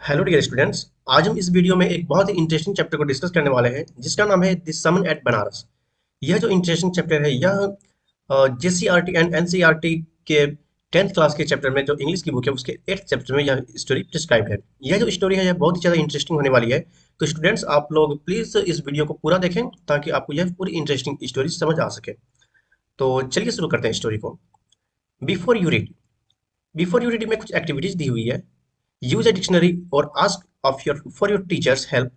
Hello dear students. आज हम इस वीडियो में एक बहुत ही इंटरेस्टिंग चैप्टर को डिस्कस करने वाले हैं जिसका नाम है द समन एट बनारस। यह जो इंटरेस्टिंग चैप्टर है यह जेसीईआरटी एंड एनसीईआरटी के 10th क्लास के चैप्टर में जो इंग्लिश की बुक है उसके 8th चैप्टर में यह स्टोरी डिस्क्राइब है। यह जो स्टोरी है यह बहुत ही ज़्यादा इंटरेस्टिंग होने वाली है। तो स्टूडेंट्स आप लोग प्लीज़ इस वीडियो को पूरा देखें ताकि आपको यह पूरी इंटरेस्टिंग स्टोरी समझ आ सके। तो चलिए शुरू करते हैं स्टोरी को। Before you read before you read में कुछ एक्टिविटीज दी हुई है। यूज अ डिक्शनरी और ask of your for your teachers help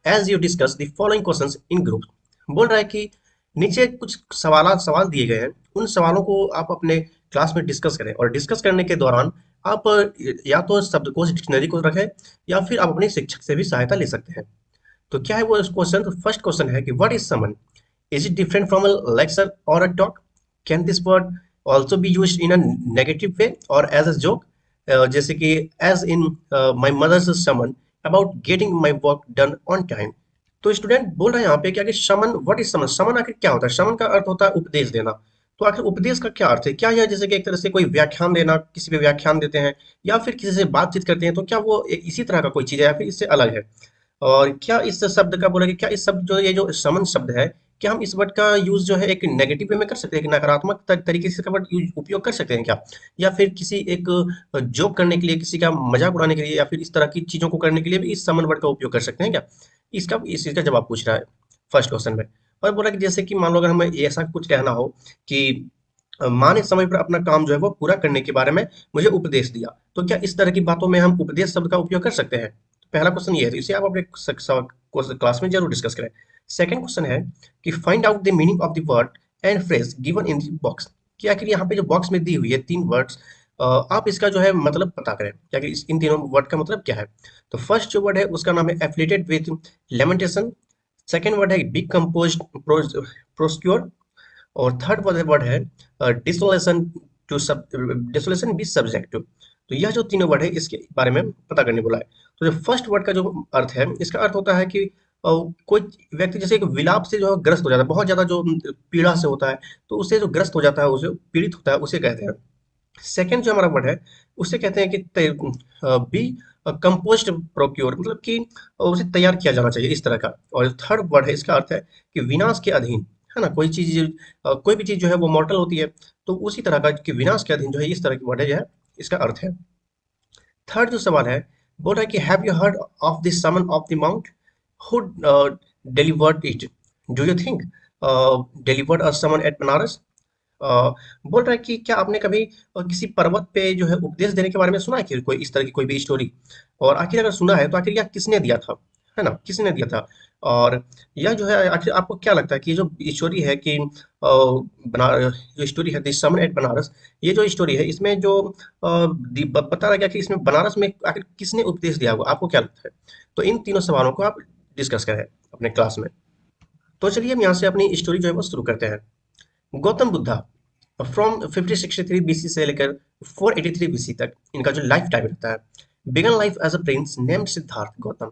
as you discuss the following questions in group. बोल रहा है कि नीचे कुछ सवाल दिए गए हैं। उन सवालों को आप अपने क्लास में डिस्कस करें और डिस्कस करने के दौरान आप या तो शब्दकोश डिक्शनरी को रखें या फिर आप अपने शिक्षक से भी सहायता ले सकते हैं। तो क्या है वो क्वेश्चन? तो फर्स्ट क्वेश्चन है कि what is sermon? Is it different from a lecture और a talk? Can this word also be use in a negative way और एज अ जोक? जैसे कि as in my mother's sermon about getting my work done on time. तो student बोल रहे हैं यहाँ पे क्या कि समन, व्हाट इज समन? समन आखिर क्या होता है? समन का अर्थ होता है उपदेश देना। तो आखिर उपदेश का क्या अर्थ है? क्या यह जैसे कि एक तरह से कोई व्याख्यान देना, किसी पे व्याख्यान देते हैं या फिर किसी से बातचीत करते हैं, तो क्या वो इसी तरह का कोई चीज है या फिर इससे अलग है? और क्या इस शब्द का बोला कि क्या इस शब्द जो ये जो समन शब्द है, क्या हम इस वर्ड का यूज जो है एक नेगेटिव वे में कर सकते हैं, एक नकारात्मक तरीके से इसका वर्ड उपयोग कर सकते हैं क्या? या फिर किसी एक जोक करने के लिए, किसी का मजाक उड़ाने के लिए या फिर इस तरह की चीजों को करने के लिए भी इस समन वर्ड का उपयोग कर सकते हैं क्या? इसका इस चीज का जवाब पूछ रहा है फर्स्ट क्वेश्चन में। और बोला कि जैसे कि मान लो अगर हमें ऐसा कुछ कहना हो कि माँ ने समय पर अपना काम जो है वो पूरा करने के बारे में मुझे उपदेश दिया, तो क्या इस तरह की बातों में हम उपदेश शब्द का उपयोग कर सकते हैं? तो पहला क्वेश्चन ये है, तो इसे आप अपने क्लास में जरूर डिस्कस करें। सेकंड क्वेश्चन है कि find out the meaning of the word and phrase given in the box. कि आखिर यहाँ पे जो बॉक्स में दी हुई है तीन वर्ड्स, आप इसका जो है मतलब पता करें क्या कि इन तीनों वर्ड का मतलब क्या है। तो फर्स्ट जो वर्ड है उसका नाम है affiliated with lamentation. Second word है बी कंपोज प्रोस्क्योर। और थर्ड वर्ड है डिसोलेशन टू सब डिसोलेशन बी सब्जेक्ट। तो यह जो तीनों वर्ड है इसके बारे में पता करने बोला है। तो जो फर्स्ट वर्ड का जो अर्थ है, इसका अर्थ होता है कि कोई व्यक्ति जैसे एक विलाप से जो है ग्रस्त हो जाता है, बहुत ज्यादा जो पीड़ा से होता है, तो उससे जो ग्रस्त हो जाता है, उसे पीड़ित होता है, उसे कहते हैं। सेकंड जो हमारा वर्ड है उसे कहते हैं कि बी कंपोस्ट प्रोक्योर, मतलब कि उसे तैयार किया जाना चाहिए इस तरह का। और थर्ड वर्ड है इसका अर्थ है कि विनाश के अधीन, है ना? कोई चीज कोई भी चीज जो है वो मॉर्टल होती है, तो उसी तरह का कि विनाश के अधीन जो है इस तरह की वर्ड है, जो है इसका अर्थ है। थर्ड जो सवाल है, बोल रहा है कि have you heard of the sermon of the mount who delivered it? Do you think delivered a sermon at Banaras? अ, बोल रहा है कि क्या आपने कभी किसी पर्वत पे जो है उपदेश देने के बारे में सुना है कि कोई इस तरह की कोई भी स्टोरी? और आखिर अगर सुना है तो आखिर यह किसने दिया था, है ना? किसने दिया था? और यह जो है आखिर आपको क्या लगता है कि ये जो स्टोरी है कि बना जो स्टोरी है दिस समन एट बनारस, ये जो स्टोरी है इसमें जो बता रहा गया कि इसमें बनारस में आखिर किसने उपदेश दिया होगा, आपको क्या लगता है? तो इन तीनों सवालों को आप डिस्कस करें अपने क्लास में। तो चलिए हम यहाँ से अपनी स्टोरी जो है वो शुरू करते हैं। गौतम बुद्धा फ्रॉम 5063 बीसी से लेकर 483 बीसी तक इनका जो लाइफ टाइम रहता है। Began life as a prince named Siddhartha Gautam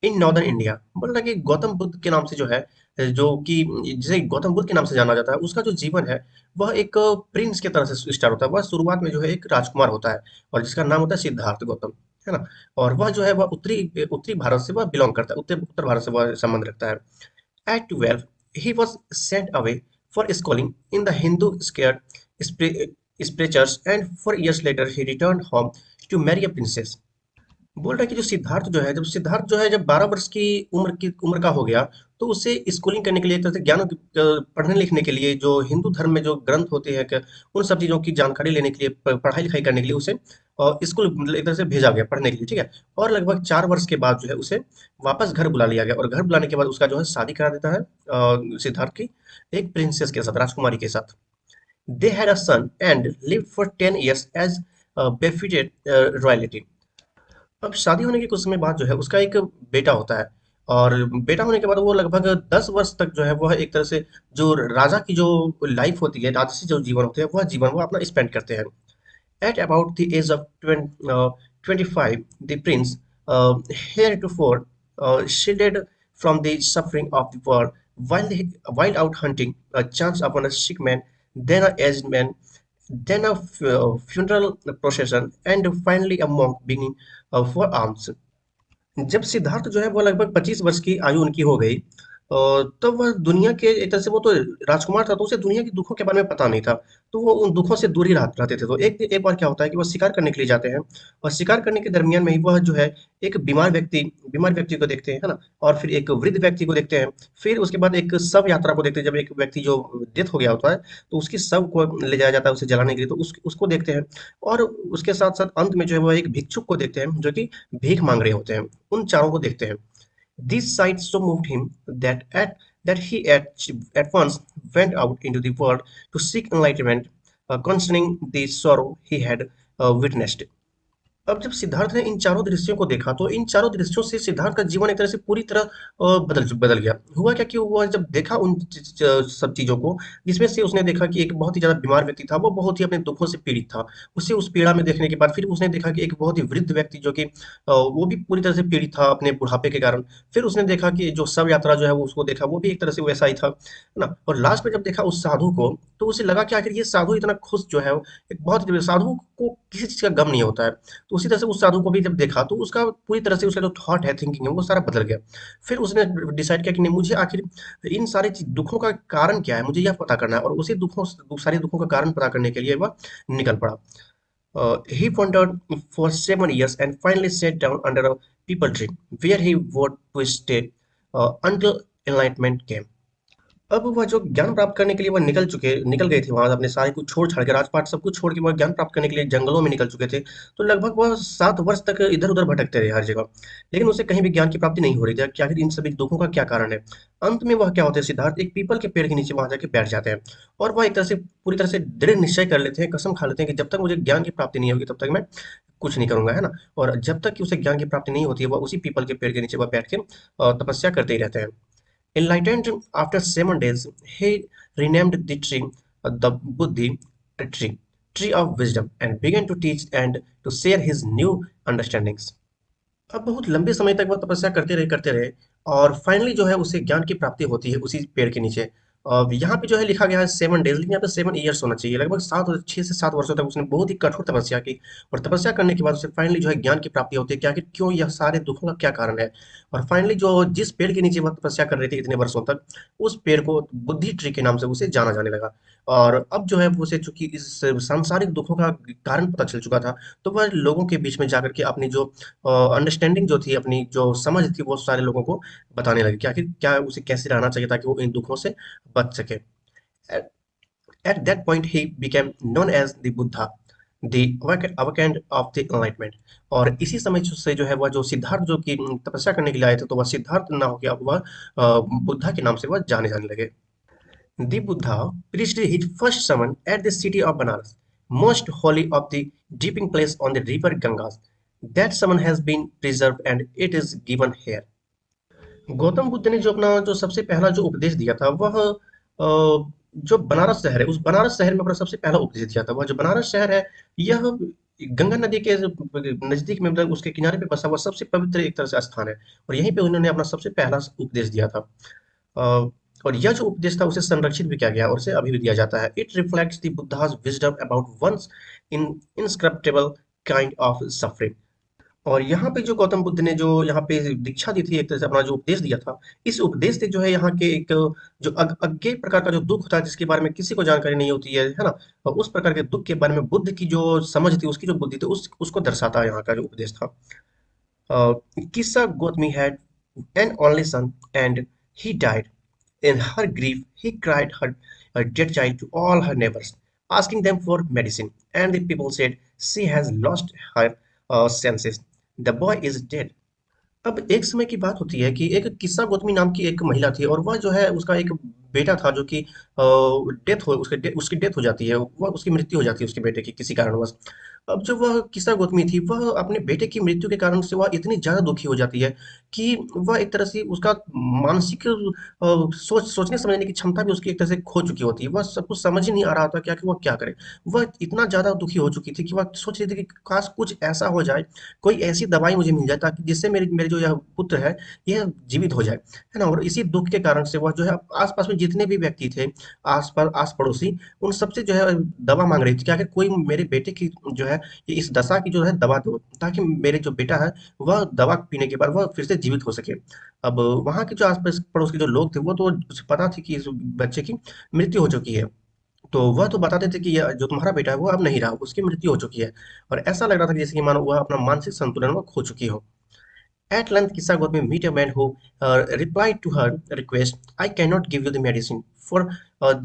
in northern India. बोल रहा है कि गौतम बुद्ध के नाम से जो है, जो कि जिसे गौतम बुद्ध के नाम से जाना जाता है, उसका जो जीवन है वह एक प्रिंस की तरह से स्टार्ट होता है। वह शुरुआत में जो है एक राजकुमार होता है और जिसका नाम होता है सिद्धार्थ गौतम, है ना? और वह जो है वह उत्तरी उत्तरी भारत से वह बिलोंग करता है, उत्तर उत्तर भारत से वह संबंध रखता है। At 12, he was sent away for schooling in the Hindu scared preachers, and 4 years later he returned home to marry a princess. बोल रहा है कि जो सिद्धार्थ जो है, जब 12 वर्ष की उम्र का हो गया, तो उसे स्कूलिंग करने के लिए, एक तरह से ज्ञान पढ़ने लिखने के लिए, जो हिंदू धर्म में जो ग्रंथ होते हैं उन सब चीज़ों की जानकारी लेने के लिए, पढ़ाई लिखाई करने के लिए उसे स्कूल मतलब एक तरह से भेजा गया पढ़ने के लिए, ठीक है? और लगभग 4 वर्ष के बाद जो है उसे वापस घर बुला लिया गया और घर बुलाने के बाद उसका जो है शादी करा देता है सिद्धार्थ की एक प्रिंसेस के साथ, राजकुमारी के साथ। They had a son and live for 10 years as befitted royalty. अब शादी होने के कुछ समय बाद जो है उसका एक बेटा होता है। और बेटा होने के बाद वो लगभग 10 वर्ष तक जो है वह एक तरह से जो राजा की जो लाइफ होती है, राजसी जो जीवन होते हैं, वह जीवन वो अपना स्पेंड करते हैं। At about the age of 25 the prince heretofore shielded from the suffering of the world while out hunting, a chance upon a sick man, then a aged man, then a funeral procession, and finally a monk beginning for alms. जब सिद्धार्थ जो है वो लगभग 25 वर्ष की आयु उनकी हो गई, तब वह दुनिया के एक तरह से वो तो राजकुमार था, तो उसे दुनिया के दुखों के बारे में पता नहीं था। तो वो उन दुखों से दूर ही रहते थे। तो एक बार क्या होता है कि वो शिकार करने के लिए जाते हैं, और शिकार करने के दरमियान में ही वह जो है एक बीमार व्यक्ति को देखते हैं, है ना? और फिर एक वृद्ध व्यक्ति को देखते हैं। फिर उसके बाद एक शव यात्रा को देखते हैं, जब एक व्यक्ति जो डेथ हो गया होता है, तो उसकी शव को ले जाया जाता है उसे जलाने के लिए, तो उसको देखते हैं। और उसके साथ साथ अंत में जो है वो एक भिक्षुक को देखते हैं, जो कि भीख मांग रहे होते हैं। उन चारों को देखते हैं। This sight so moved him that he at once went out into the world to seek enlightenment concerning the sorrow he had witnessed. अब जब सिद्धार्थ ने इन चारों दृश्यों को देखा, तो इन चारों दृश्यों से सिद्धार्थ का जीवन एक तरह से पूरी तरह बदल गया। हुआ क्या कि वह जब देखा उन सब चीज़ों को, जिसमें से उसने देखा कि एक बहुत ही ज़्यादा बीमार व्यक्ति था, वो बहुत ही अपने दुखों से पीड़ित था। उसे उस पीड़ा में देखने के बाद फिर उसने देखा कि एक बहुत ही वृद्ध व्यक्ति जो कि वो भी पूरी तरह से पीड़ित था अपने बुढ़ापे के कारण। फिर उसने देखा कि जो शव यात्रा जो है वो उसको देखा, वो भी एक तरह से वैसा ही था, है ना? और लास्ट में जब देखा उस साधु को, तो उसे लगा कि आखिर ये साधु इतना खुश जो है, एक बहुत ही साधु को किसी चीज़ का गम नहीं होता है। तो उसी तरह से उस साधु को भी जब देखा, तो उसका पूरी तरह से उसका जो थॉट है, थिंकिंग है, वो सारा बदल गया। फिर उसने डिसाइड किया कि नहीं, मुझे आखिर इन सारे दुखों का कारण क्या है, मुझे यह पता करना है। और उसी सारे दुखों का कारण पता करने के लिए वह निकल पड़ा। He wandered for 7 years and finally sat down under a peepal tree, where he would to stay until enlightenment came. अब वह जो ज्ञान प्राप्त करने के लिए वह निकल गए थे वहाँ, अपने सारे कुछ छोड़-छाड़ के, राजपाट सब कुछ छोड़ के वह ज्ञान प्राप्त करने के लिए जंगलों में निकल चुके थे। तो लगभग वह 7 वर्ष तक इधर-उधर भटकते रहे हर जगह। लेकिन उसे कहीं भी ज्ञान की प्राप्ति नहीं हो रही थी कि आखिर इन सभी दुखों का क्या कारण है। अंत में वह क्या होते हैं, सिद्धार्थ एक पीपल के पेड़ के नीचे वहाँ जाके बैठ जाते हैं। और वह एक तरह से पूरी तरह से दृढ़ निश्चय कर लेते हैं, कसम खा लेते हैं कि जब तक मुझे ज्ञान की प्राप्ति नहीं होगी तब तक मैं कुछ नहीं करूँगा, है ना? और जब तक कि उसे ज्ञान की प्राप्ति नहीं होती है, वह उसी पीपल के पेड़ के नीचे वह बैठ के तपस्या करते ही रहते हैं। Enlightened after 7 days, he renamed the tree the Buddhi tree, tree of wisdom, and began to teach and to share his new understandings. अब बहुत लंबे समय तक वह तपस्या करते रहे, और फाइनली जो है उसे ज्ञान की प्राप्ति होती है उसी पेड़ के नीचे। यहाँ पे जो है लिखा गया है 7 डेज, लेकिन यहाँ पे 7 ईयर्स होना चाहिए। लगभग 6 से 7 वर्षों तक उसने बहुत ही कठोर तपस्या की, और तपस्या करने के बाद उसे फाइनली जो है ज्ञान की प्राप्ति होती है कि आखिर क्यों यह सारे दुखों का क्या कारण है। और फाइनली जो जिस पेड़ के नीचे वह तपस्या कर रहे थे इतने वर्षों तक, उस पेड़ को बुद्धि ट्री के नाम से उसे जाना जाने लगा। और अब जो है वो उसे चूंकि इस सांसारिक दुखों का कारण पता चल चुका था, तो वह लोगों के बीच में जाकर के अपनी जो अंडरस्टैंडिंग जो थी, अपनी जो समझ थी, वो सारे लोगों को बताने लगे कि आखिर क्या उसे कैसे रहना चाहिए ताकि वो इन दुखों से बच सके। At at that point he became known as the Buddha, the awakened of the enlightenment. और इसी समय से जो है वह जो सिद्धार्थ जो कि तपस्या करने के लिए आए थे, तो वह सिद्धार्थ ना होकर अब वह बुद्धा के नाम से वह जाने लगे। The Buddha preached his first sermon at the city of Banaras, most holy of the dipping place on the river Gangas. That sermon has been preserved and it is given here. Gautam Buddha ने जो अपना जो सबसे पहला जो उपदेश दिया था, वह जो बनारस शहर है, उस बनारस शहर में अपना सबसे पहला उपदेश दिया था। वह जो बनारस शहर है, यह गंगा नदी के नजदीक में, मतलब उसके किनारे पे बसा हुआ सबसे पवित्र एक तरह से स्थान है, और यहीं पे उन्होंने अपना सबसे पहला उपदेश दिया था। अ, और यह जो उपदेश था उसे संरक्षित भी किया गया और उसे अभी भी दिया जाता है। It reflects the Buddha's wisdom about once in inscrutable kind of suffering. और यहाँ पे जो गौतम बुद्ध ने जो यहाँ पे दीक्षा दी थी, एक तरह से अपना जो उपदेश दिया था, इस उपदेश से जो है यहाँ के एक जो अज्ञेय प्रकार का जो दुख था, जिसके बारे में किसी को जानकारी नहीं होती है ना? और उस प्रकार के दुख के बारे में बुद्ध की जो समझ थी, उसकी जो बुद्धि थी, उसको दर्शाता है यहाँ का जो उपदेश था। Kissa Gotami had an only son, and he died. In her grief, he cried her dead child to all her neighbors, asking them for medicine. And the people said, "She has lost her senses. The boy is dead." अब एक समय की बात होती है कि एक किस्सा गौतमी नाम की एक महिला थी, और वह जो है उसका एक बेटा था जो कि उसकी डेथ हो जाती है, वह उसकी मृत्यु हो जाती है उसके बेटे की किसी कारणवश। अब जो वह किस्सा गौतमी थी, वह अपने बेटे की मृत्यु के कारण से वह इतनी ज़्यादा दुखी हो जाती है कि वह एक तरह से उसका मानसिक सोचने समझने की क्षमता भी उसकी एक तरह से खो चुकी होती है। वह सब कुछ समझ ही नहीं आ रहा था कि आखिर वह क्या करे। वह इतना ज़्यादा दुखी हो चुकी थी कि वह सोच रही थी कि काश कुछ ऐसा हो जाए, कोई ऐसी दवाई मुझे मिल जाए ताकि जिससे मेरे मेरे जो यह पुत्र है, यह जीवित हो जाए, है ना? और इसी दुःख के कारण से वह जो है आस-पास में जितने भी व्यक्ति थे, आस-पड़ोसी, उन सबसे जो है दवा माँग रही थी कि आखिर कोई मेरे बेटे की जो है ये इस दशा की जो है दवा दो, ताकि मेरे जो बेटा है वह दवा पीने के बाद वह फिर से जीवित हो सके। अब वहाँ के जो आस-पास पड़ोस के जो लोग थे वो तो उसे पता थी कि इस बच्चे की मृत्यु हो चुकी है। तो वह तो बताते थे कि ये जो तुम्हारा बेटा है वो अब नहीं रहा, उसकी मृत्यु हो चुकी है। और ऐसा लग रहा था कि जैसे कि मानो वह अपना मानसिक संतुलन वो खो चुकी हो। At length, Kissa got me meet a man who replied to her request, I cannot give you the medicine for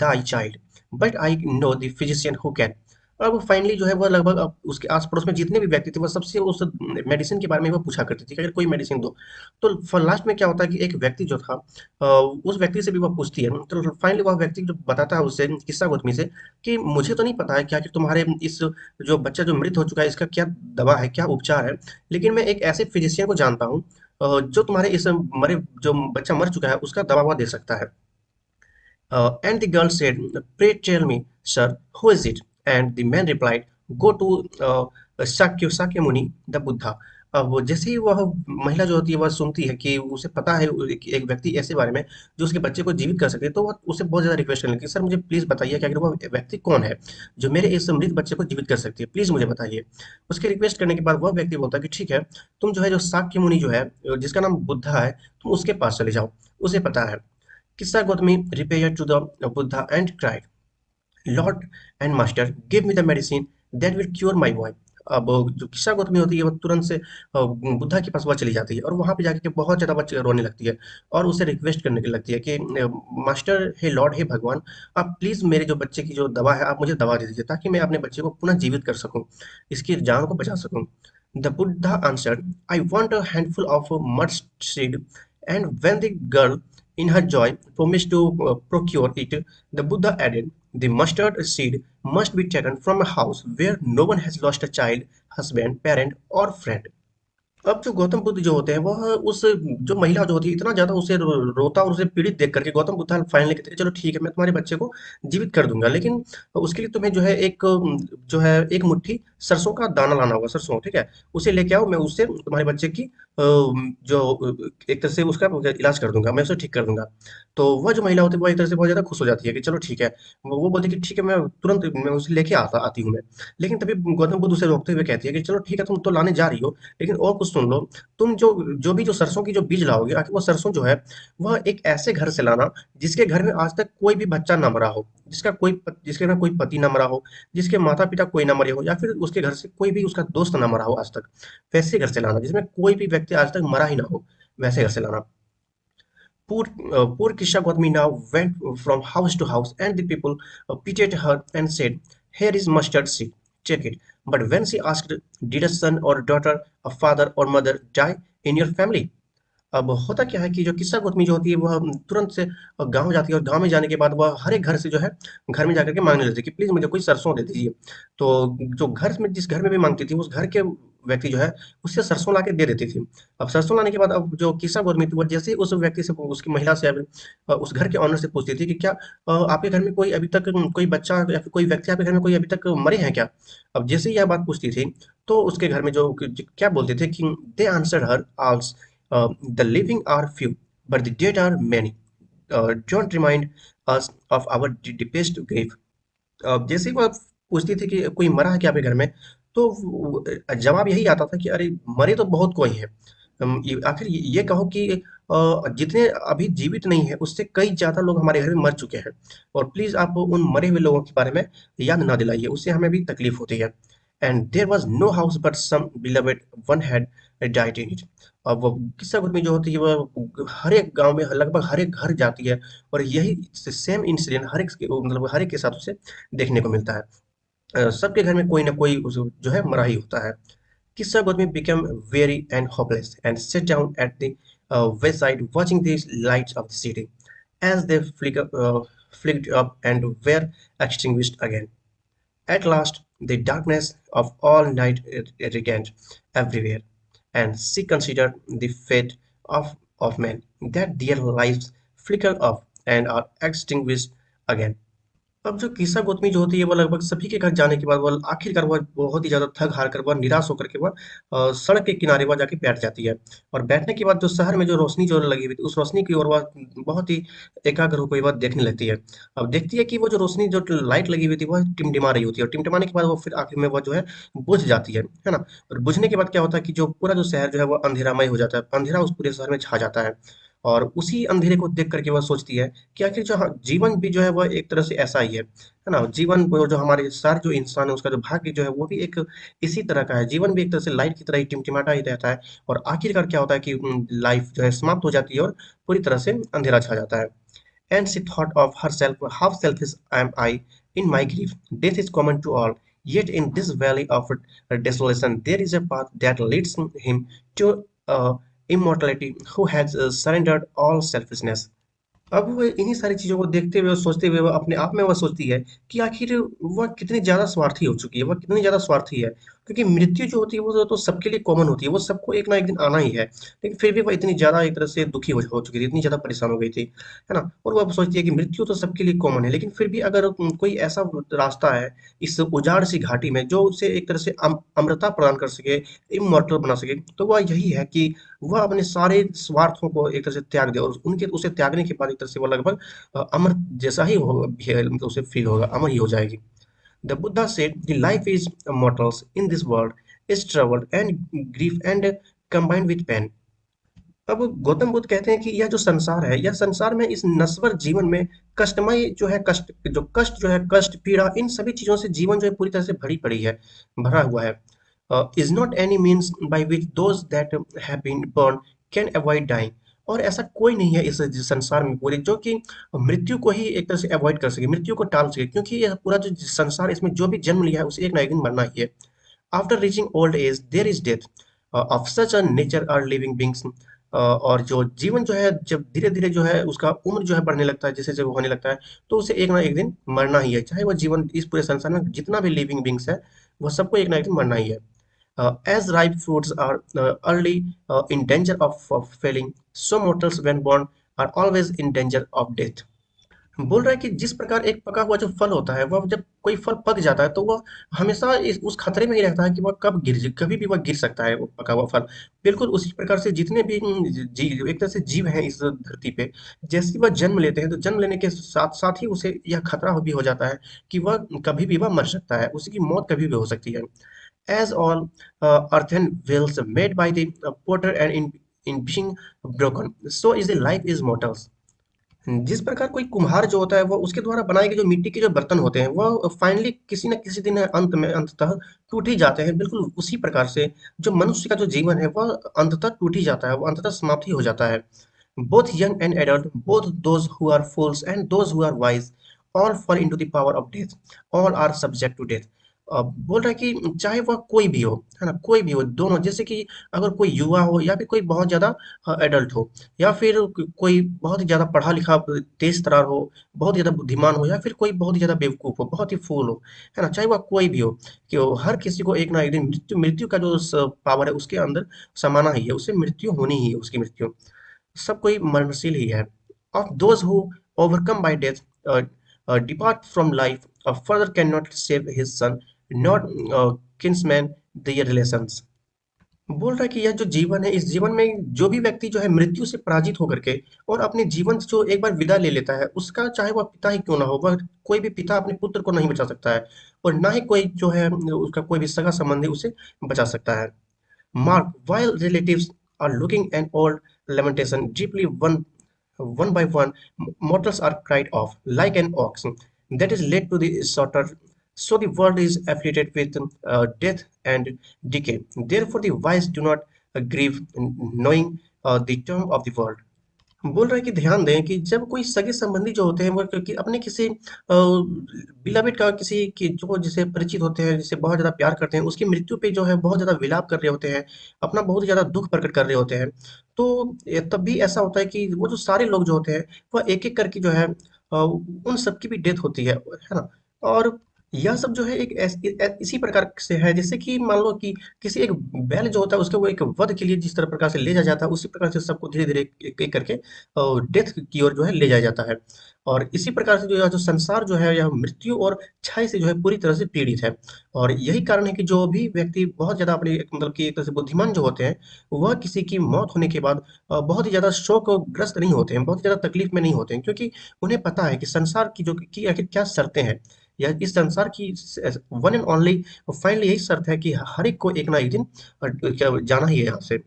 thy child, but I know the physician who can. अब फाइनली जो है वह लगभग अब उसके आस पड़ोस में जितने भी व्यक्ति थे वह सबसे उस मेडिसिन के बारे में वह पूछा करती थी कि अगर कोई मेडिसिन दो। तो फॉर लास्ट में क्या होता है कि एक व्यक्ति जो था उस व्यक्ति से भी वह पूछती है, तो फाइनली वह व्यक्ति जो बताता है उससे किस्सा गोतमी से कि मुझे तो नहीं पता है क्या कि तुम्हारे इस जो बच्चा जो मृत हो चुका है इसका क्या दवा है, क्या उपचार है, लेकिन मैं एक ऐसे फिजिशियन को जानता हूँ जो तुम्हारे इस मरे जो बच्चा मर चुका है उसका दवा वह दे सकता है। And the girl said, pray tell me, sir, who is it? And the man replied, go to Sakyamuni, the Buddha. अब वो जैसे ही वह महिला जो होती है वह सुनती है कि उसे पता है एक व्यक्ति ऐसे बारे में जो उसके बच्चे को जीवित कर सके, तो वह उसे बहुत ज़्यादा रिक्वेस्ट करने लगी, सर मुझे प्लीज़ बताइए कि आखिर वह व्यक्ति कौन है जो मेरे इस मृत बच्चे को जीवित कर सकती है, प्लीज़ मुझे बताइए। उसके रिक्वेस्ट करने के बाद वह व्यक्ति बोलता है कि ठीक है, तुम जो है जो शाक्य मुनि जो है जिसका नाम बुद्धा है, तुम उसके पास चले जाओ, उसे पता है। Kissa Gotami repaired to the Buddha and cried, Lord and Master, give me the medicine that will cure my boy. अब जो किस्सा गौतमी होती है वो तुरंत से बुद्धा के पास वह चली जाती है और वहाँ पे जाके के बहुत ज़्यादा बच्चे रोने लगती है और उसे रिक्वेस्ट करने की लगती है कि मास्टर हे लॉर्ड हे भगवान, आप प्लीज़ मेरे जो बच्चे की जो दवा है आप मुझे दवा दे दीजिए ताकि मैं अपने बच्चे को पुनः जीवित कर सकूं, इसकी जान को बचा सकूं। The Buddha answered, I want a handful of mustard seed, and when the girl in her joy promised to procure it, the Buddha added, the mustard seed must be taken from a house where no one has lost a child, husband, parent, or friend. अब जो गौतम बुद्ध जो होते हैं वह उस जो महिला जो होती है इतना ज़्यादा उसे रोता और उसे पीड़ित देख करके गौतम बुद्ध फाइनली कहते हैं चलो ठीक है मैं तुम्हारे बच्चे को जीवित कर दूंगा, लेकिन उसके लिए तुम्हें जो है एक जो है एक मुट्ठी सरसों का दाना लाना होगा, सरसों ठीक है, उसे लेके आओ, मैं उससे तुम्हारे बच्चे की जो एक तरह से उसका इलाज कर दूंगा, मैं उसे ठीक कर दूंगा। तो वह जो महिला होती है वो एक तरह से बहुत ज़्यादा खुश हो जाती है कि चलो ठीक है, वो बोलती है कि ठीक है मैं तुरंत मैं उसे लेके आती हूँ मैं। लेकिन तभी गौतम बुद्ध उसे रोकते हुए कहती है कि चलो ठीक है तुम तो लाने जा रही हो, लेकिन और कुछ सुन लो, तुम जो जो भी जो सरसों की जो बीज लाओगे आखिर वो सरसों जो है वह एक ऐसे घर से लाना जिसके घर में आज तक कोई भी बच्चा ना मरा हो, जिसके घर कोई पति ना मरा हो, जिसके माता पिता कोई ना मरे हो, या फिर उसके घर से कोई भी उसका दोस्त ना मरा हो आज तक, वैसे घर से लाना जिसमें कोई भी व्यक्ति आज तक मरा ही ना हो, वैसे घर से लाना। Poor Kisha Gotami now went from house to house, and the people pitied her and said, here is mustard seed, take it. But when she asked, did a son or daughter, a father or mother die in your family? अब होता क्या है कि जो किस्सा गौतमी जो होती है वह तुरंत से गाँव जाती है और गाँव में जाने के बाद वह हर एक घर से जो है घर में जाकर के मांगने लगती है कि प्लीज़ मुझे कोई सरसों दे दीजिए। तो जो घर में जिस घर में भी माँगती थी उस घर के व्यक्ति जो है उससे सरसों लाके दे देती थी। अब सरसों लाने के बाद अब जो किस्सा गौतमी थी वो जैसे ही उस व्यक्ति से उसकी महिला से उस घर के ऑनर से पूछती थी कि क्या आपके घर में कोई अभी तक कोई बच्चा या फिर कोई व्यक्ति आपके घर में कोई अभी तक मरे हैं क्या? अब जैसे ही यह बात पूछती थी तो उसके घर में जो क्या बोलते थे कि they answered her alas, the living are few, but the dead are many. Don't remind us of our deepest grief. जैसे ही वो पूछती थी कि कोई मरा है क्या आपके घर में, तो जवाब यही आता था कि अरे मरे तो बहुत कोई है। आखिर ये कहो कि जितने अभी जीवित नहीं है उससे कई ज़्यादा लोग हमारे घर में मर चुके हैं, और प्लीज़ आप उन मरे हुए लोगों के बारे में याद ना दिलाइए, उससे हमें भी तकलीफ होती है। And there was no house but some beloved one had died in it. अब वो किस्सा में जो होती है वो हर एक गांव में लगभग हर एक घर जाती है और यही सेम इंसिडेंट हर एक मतलब हर एक के साथ उसे देखने को मिलता है। सबके घर में कोई ना कोई जो है मरा ही होता है। किस्सा में became weary and hopeless and sat down at the wayside watching the lights of the city as they flicked up and were extinguished again. At last, the darkness of all night regained everywhere, and she considered the fate of men, that their lives flicker off and are extinguished again. अब जो कीसा गौतमी जो होती है वो लगभग सभी के घर जाने के बाद वो आखिरकार वो बहुत ही ज़्यादा थक हार कर वह निराश होकर के वह सड़क के किनारे वह जाके बैठ जाती है। और बैठने के बाद जो शहर में जो रोशनी जो लगी हुई थी उस रोशनी की ओर वह बहुत ही एकाग्र होकर वह देखने लगती है। अब देखती है कि वो जो रोशनी जो लाइट लगी हुई थी वह टिमटिमा रही होती है और टिमटिमाने के बाद वो फिर आखिर में वह जो है बुझ जाती है ना? और बुझने के बाद क्या होता है कि जो पूरा जो शहर जो है वो अंधेरामय हो जाता है। अंधेरा उस पूरे शहर में छा जाता है। और उसी अंधेरे को देख कर के वह सोचती है कि आखिर जो जीवन भी जो है वह एक तरह से ऐसा ही है ना? जीवन वो जो हमारे सारे जो इंसान है उसका जो भाग्य जो है वो भी एक इसी तरह का है। जीवन भी एक तरह से लाइट की तरह ही टिमटिमाता ही रहता है और आखिरकार क्या होता है कि लाइफ जो है समाप्त हो जाती है और पूरी तरह से अंधेरा छा जाता है। And she thought of herself, how selfish am I in my grief? Death is common to all. Yet in this valley of desolation, there is a path that leads him to immortality, who has surrendered all selfishness. अब वो इन्हीं सारी चीज़ों को देखते हुए और सोचते हुए वो अपने आप में वह सोचती है कि आखिर वह कितनी ज़्यादा स्वार्थी हो चुकी है, वह कितनी ज़्यादा स्वार्थी है। क्योंकि मृत्यु जो होती है वो तो सबके लिए कॉमन होती है, वो सबको एक ना एक दिन आना ही है। लेकिन फिर भी वह इतनी ज़्यादा एक तरह से दुखी हो चुकी थी, इतनी ज़्यादा परेशान हो गई थी, है ना? और वो अब सोचती है कि मृत्यु तो सबके लिए कॉमन है, लेकिन फिर भी अगर कोई ऐसा रास्ता है इस उजाड़ सी घाटी में जो उसे एक तरह से अमरता प्रदान कर सके, इmmortal बना सके, तो वह यही है कि वह अपने सारे स्वार्थों को एक तरह से त्याग दे और उनके उसे त्यागने के बाद एक तरह से वो लगभग अमर जैसा ही हो मतलब उसे फील होगा, अमर ही हो जाएगी। The Buddha said the life is mortals in this world is trouble and grief and combined with pain। अब गौतम बुद्ध कहते हैं कि यह जो संसार है, यह संसार में इस नश्वर जीवन में कष्टमय जो है कष्ट जो है कष्ट, पीड़ा इन सभी चीज़ों से जीवन जो है पूरी तरह से भरी पड़ी है, भरा हुआ है। Is not any means by which those that have been born can avoid dying. और ऐसा कोई नहीं है इस संसार में पूरे जो कि मृत्यु को ही एक तरह से अवॉइड कर सके, मृत्यु को टाल सके क्योंकि यह पूरा जो संसार इसमें जो भी जन्म लिया है उसे एक ना एक दिन मरना ही है। After reaching old age there is death of such a nature are living beings. और जो जीवन जो है जब धीरे धीरे जो है उसका उम्र जो है बढ़ने लगता है जैसे जब होने लगता है तो उसे एक ना एक दिन मरना ही है, चाहे वो जीवन इस पूरे संसार में जितना भी लिविंग बींग्स है वो सबको एक ना एक दिन मरना ही है। As ripe fruits are early in danger of failing, so mortals when born are always in danger of death। बोल रहा है कि जिस प्रकार एक पका हुआ जो फल होता है वह जब कोई फल पक जाता है तो वह हमेशा उस खतरे में ही रहता है कि वह कभी भी वह गिर सकता है वो पका हुआ फल। बिल्कुल उसी प्रकार से जितने भी एक तरह से जीव हैं इस धरती पे, जैसे ही वह जन्म लेते हैं तो जन्म लेने के साथ साथ ही उसे यह खतरा भी हो जाता है कि वह कभी भी वह मर सकता है, उसकी मौत कभी भी हो सकती है। As all earthen vessels made by the potter and in being broken, so is the life is mortal। जिस प्रकार कोई कुम्हार जो होता है वो उसके द्वारा बनाए गए जो मिट्टी के जो बर्तन होते हैं वो फाइनली किसी न किसी दिन अंत में अंततः टूट ही जाते हैं। बिल्कुल उसी प्रकार से जो मनुष्य का जो जीवन है वह अंततः टूट ही जाता है, वो अंततः समाप्त ही हो जाता है। Both young and adult, both those who are fools and those who are wise, all fall into the power of death, all are subject to death। बोल रहा है कि चाहे वह कोई भी हो, है ना? कोई भी हो, दोनों जैसे कि अगर कोई युवा हो या फिर कोई बहुत ज़्यादा एडल्ट हो या फिर कोई बहुत ही ज़्यादा पढ़ा लिखा तेज तरार हो, बहुत ही ज़्यादा बुद्धिमान हो या फिर कोई बहुत ही ज़्यादा बेवकूफ़ हो, बहुत ही फूल हो, है ना? चाहे वह कोई भी हो, कि वो हर किसी को एक ना एक दिन मृत्यु का जो पावर है उसके अंदर समाना ही है, उसे मृत्यु होनी ही है, उसकी मृत्यु। सब कोई मरणशील ही है। Of those who overcome bye death depart from life further can not save his son not kinsman their relations. बोल रहा है कि यह जो जीवन है, इस जीवन में जो भी व्यक्ति जो है मृत्यु से पराजित होकर के और अपने जीवन से जो एक बार विदा ले लेता है, उसका चाहे वह पिता ही क्यों ना हो, वह कोई भी पिता अपने पुत्र को नहीं बचा सकता है और ना ही कोई जो है उसका कोई भी सगा संबंधी उसे बचा सकता है। Mark, while relatives are looking an old lamentation deeply one by one, mortals are cried off like an ox that is led to the slaughter. So the world is afflicted with death and decay. Therefore, the wise do not grieve, knowing the term of the world। बोल रहे हैं कि ध्यान दें कि जब कोई सगे संबंधी जो होते हैं वो क्योंकि अपने किसी बिलवेड का किसी की जो जिसे परिचित होते हैं, जिसे बहुत ज़्यादा प्यार करते हैं, उसकी मृत्यु पे जो है बहुत ज़्यादा विलाप कर रहे होते हैं, अपना बहुत ज़्यादा दुःख प्रकट कर रहे होते हैं। तो तब भी ऐसा होता है कि वो जो सारे लोग जो होते हैं, वह एक-एक करके जो है उन सबकी भी डेथ होती है ना? और यह सब जो है एक इसी प्रकार से है जैसे कि मान लो कि किसी एक बैल जो होता है उसको वो एक वध के लिए जिस तरह प्रकार से ले जाया जाता है उसी प्रकार से सबको धीरे धीरे एक एक करके डेथ की ओर जो है ले जाया जाता है। और इसी प्रकार से जो है जो संसार जो है यह मृत्यु और क्षय से जो है पूरी तरह से पीड़ित है। और यही कारण है कि जो भी व्यक्ति बहुत ज्यादा अपने मतलब कि एक तरह से बुद्धिमान जो होते हैं वह किसी की मौत होने के बाद बहुत ही ज्यादा शोकग्रस्त नहीं होते हैं, बहुत ज्यादा तकलीफ में नहीं होते हैं, क्योंकि उन्हें पता है कि संसार की जो की आखिर क्या शर्तें हैं या इस संसार की वन एंड ओनली फाइनली यही शर्त है कि हर एक को एक ना एक दिन क्या जाना ही है यहाँ से।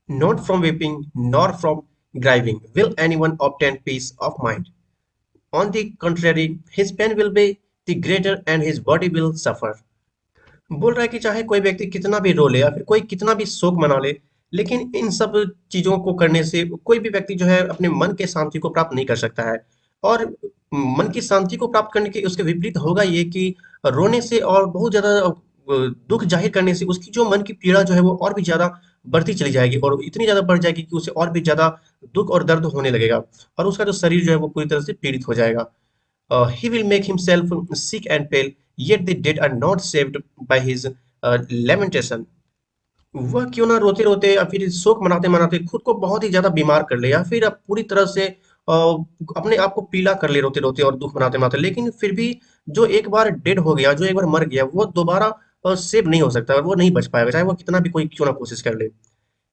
Not from weeping nor from grieving will anyone obtain peace of mind, on the contrary his pain will be the greater and his body will suffer। बोल रहा है कि चाहे कोई व्यक्ति कितना भी रो ले या फिर कोई कितना भी शोक मना ले, लेकिन इन सब चीज़ों को करने से कोई भी व्यक्ति जो है अपने मन के शांति को प्राप्त नहीं कर सकता है। और मन की शांति को प्राप्त करने के उसके विपरीत होगा ये कि रोने से और बहुत ज़्यादा दुःख ज़ाहिर करने से उसकी जो मन की पीड़ा जो है वो और भी ज़्यादा बढ़ती चली जाएगी और इतनी ज़्यादा बढ़ जाएगी कि उसे और भी ज़्यादा दुःख और दर्द होने लगेगा और उसका जो शरीर जो है वो पूरी तरह से पीड़ित हो जाएगा। He will make himself sick and pale, yet the dead are not saved by his lamentation। वह क्यों ना रोते-रोते या फिर शोक मनाते-मनाते खुद को बहुत ही ज़्यादा बीमार कर ले या फिर पूरी तरह से अपने आप को पीला कर ले रोते-रोते और दुःख मनाते-मनाते, लेकिन फिर भी जो एक बार डेड हो गया, जो एक बार मर गया, वो दोबारा सेव नहीं हो सकता और वो नहीं बच पाएगा, चाहे वो कितना भी कोई क्यों ना कोशिश कर ले।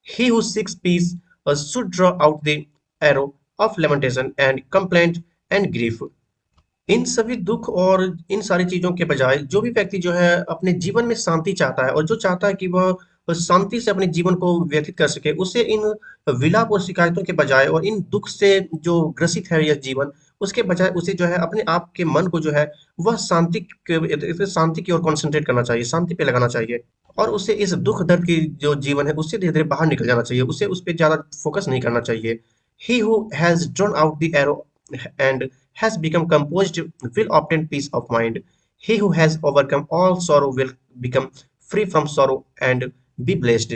He who seeks peace should draw out the arrow of lamentation and complaint and grief। इन सभी दुख और इन सारी चीज़ों के बजाय जो भी व्यक्ति जो है अपने जीवन में शांति चाहता है और जो चाहता है कि वह शांति से अपने जीवन को व्यतीत कर सके, उसे इन विलाप और शिकायतों के बजाय और इन दुख से जो ग्रसित है यह जीवन, उसके बजाय उसे जो है अपने आप के मन को जो है वह शांति की ओर कॉन्संट्रेट करना चाहिए, शांति पे लगाना चाहिए। और उसे इस दुख दर्द की जो जीवन है उससे धीरे-धीरे बाहर निकल जाना चाहिए, उसे उस पे ज़्यादा फोकस नहीं करना चाहिए। He who has drawn out the arrow and has become composed will obtain peace of mind। He who has overcome all sorrow will become free from sorrow and be blessed।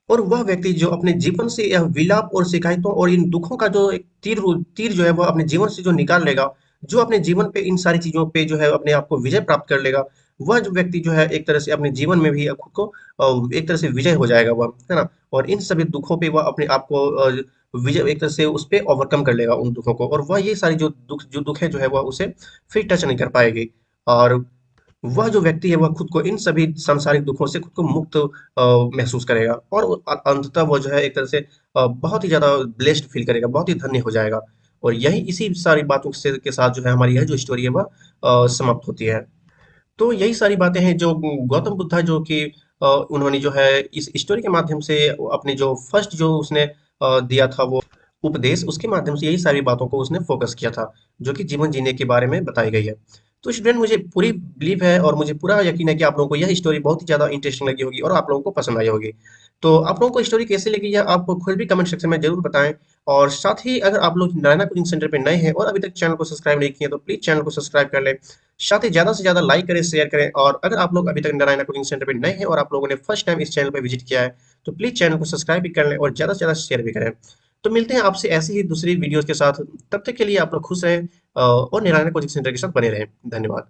और वह व्यक्ति जो अपने जीवन से यह विलाप और शिकायतों और इन दुखों का जो एक तीर जो है वह अपने जीवन से जो निकाल लेगा, जो अपने जीवन पे इन सारी चीज़ों पे जो है अपने आप को विजय प्राप्त कर लेगा, वह जो व्यक्ति जो है एक तरह से अपने जीवन में भी खुद को एक तरह से विजय हो जाएगा वह, है ना? और इन सभी दुखों पे वह अपने आप को विजय एक तरह से उस पे ओवरकम कर लेगा उन दुखों को और वह ये सारी जो दुःख है जो है वह उसे फिर टच नहीं कर पाएगी। और वह जो व्यक्ति है वह खुद को इन सभी सांसारिक दुखों से खुद को मुक्त महसूस करेगा और अंततः वो जो है एक तरह से बहुत ही ज़्यादा ब्लेस्ड फील करेगा, बहुत ही धन्य हो जाएगा। और यही इसी सारी बातों से के साथ जो है हमारी यह जो स्टोरी है वह समाप्त होती है। तो यही सारी बातें हैं जो गौतम बुद्ध जो कि उन्होंने जो है इस स्टोरी के माध्यम से अपने जो फर्स्ट जो उसने दिया था वो उपदेश, उसके माध्यम से यही सारी बातों को उसने फोकस किया था, जो कि जीवन जीने के बारे में बताई गई है। तो स्टूडेंट मुझे पूरी बिलीव है और मुझे पूरा यकीन है कि आप लोगों को यह स्टोरी बहुत ही ज़्यादा इंटरेस्टिंग लगी होगी और आप लोगों को पसंद आई होगी। तो आप लोगों को स्टोरी कैसी लगी यह आप खुद भी कमेंट सेक्शन में ज़रूर बताएँ। और साथ ही अगर आप लोग नारायणा कोचिंग सेंटर पे नए हैं और अभी तक चैनल को सब्सक्राइब नहीं किए हैं, तो प्लीज़ चैनल को सब्सक्राइब कर लें। साथ ही ज़्यादा से ज़्यादा लाइक करें, शेयर करें और अगर आप लोग अभी तक नारायणा कोचिंग सेंटर पे नए हैं और आप लोगों ने फर्स्ट टाइम इस चैनल पे विजिट किया है, तो प्लीज़ चैनल को सब्सक्राइब भी कर लें और ज़्यादा से ज़्यादा शेयर भी करें। तो मिलते हैं आपसे ऐसी ही दूसरी वीडियोज़ के साथ, तब तक के लिए आप लोग खुश रहें और नारायणा कोचिंग सेंटर के साथ बने रहें। धन्यवाद।